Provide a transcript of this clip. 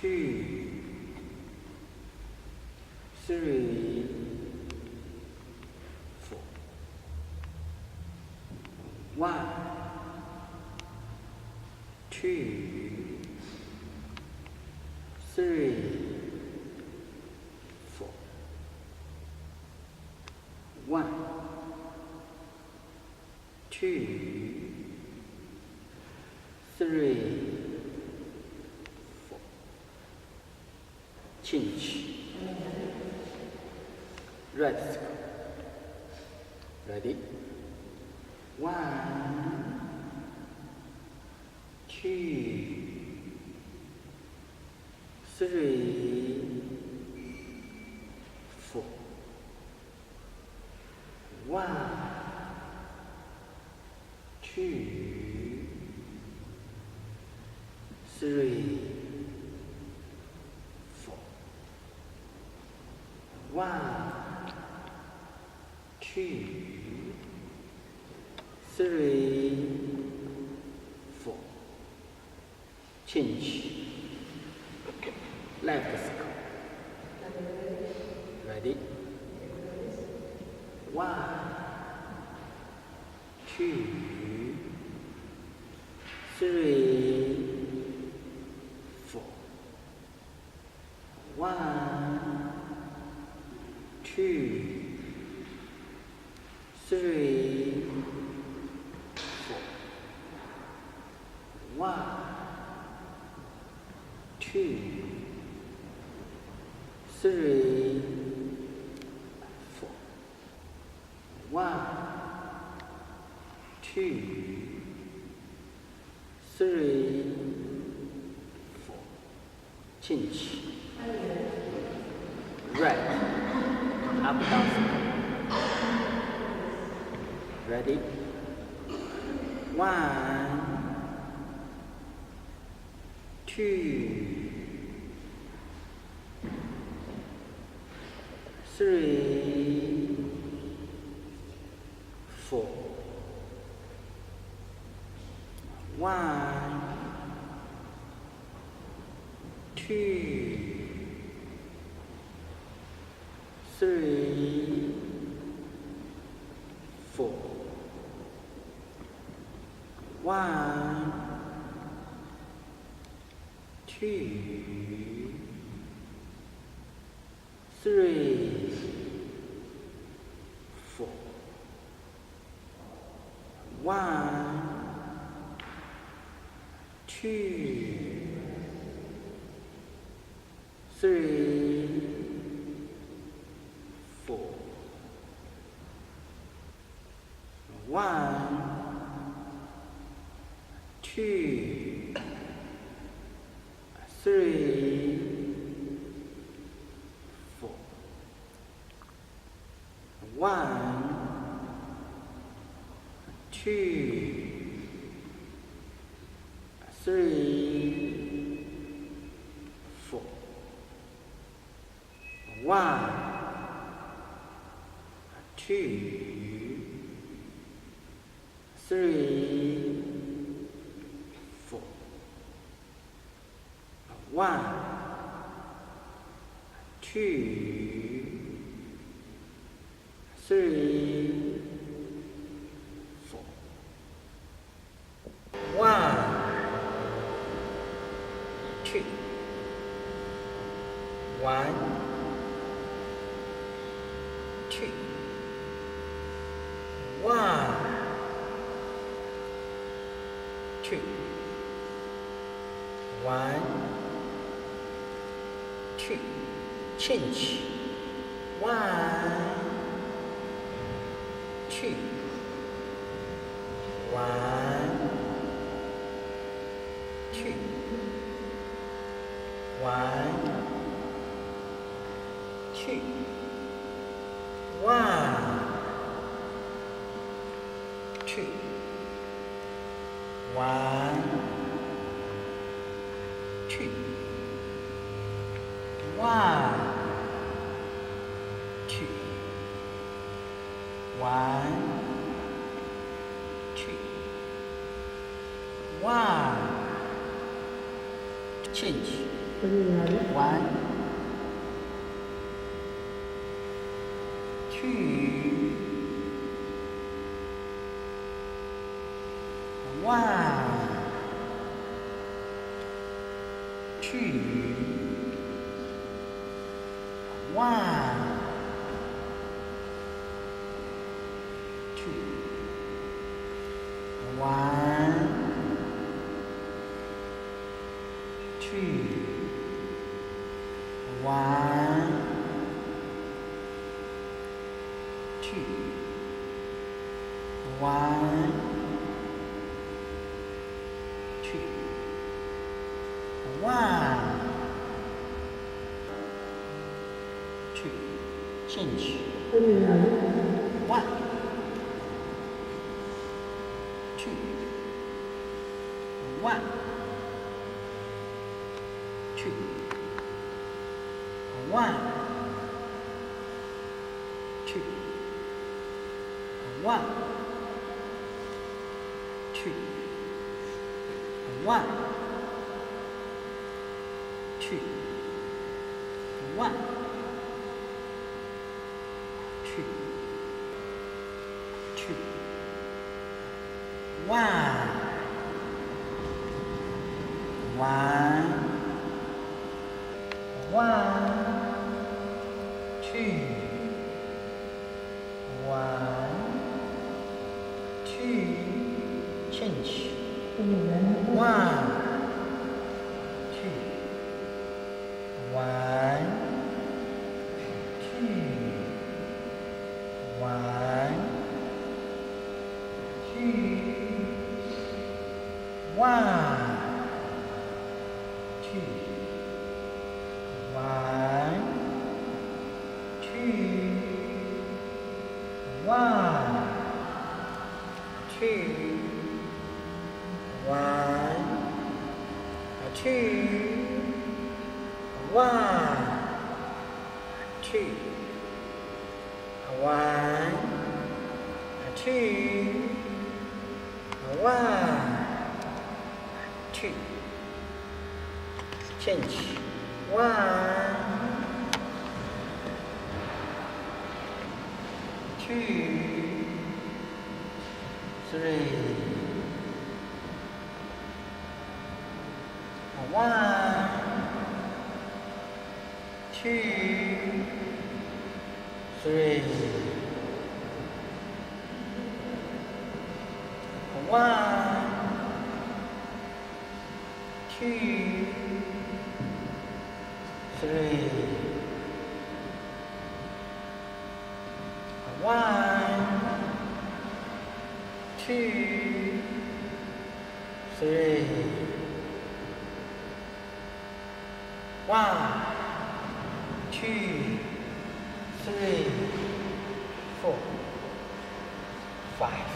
2, 3, 4. 1, 2, 3, 4. 1, 2, 3, 4. Change. Right circle. Ready? 1, 2, 3, 4. 1, 2, 3, 4. 1, 2, 3, 4. Change. Left circle. Ready? 1, 2, 3, 4. 1, 2, 3, 4. 1, 2, 3, 4. 1, 2, 3, 4. Change. Right. Up, down. Ready? 1, 2, 3, 4. 1, 2, 3, 4. 1, 2, 3, 4. 1, 2, 3, 4. 1, 2, 3, 4. 1, 2, 3, 4. 1, 2, 3, 4. 1, 2, 3, 4. 1, 2. 1, 2. 1, 2. 1, 2. Change. 1, 2. 1, 2. 1, 2. 1, 2. 1, 2. 1, 2. 1, 2. 1. Change. 1, 2, 1, 2, 1, 2, 1, 2, 1, 2, 1, 2, 1, 2，进去。1, 2, 1, 2, 1, 2, 1, 2, 1, 2, 1, 2, 2, 1, 1, 1, 2, 1, 2，进去。1, 2, 1, 2, 1, 2, 1, 2, 1, 2, 1, 2, 1, 2, 1, 2, 1, 2, 1, 2，进去。1, 2, 3, 1, 2, 3, 1, 2, 3, 1, 2, 3, 1, 2, 3, 4, 5.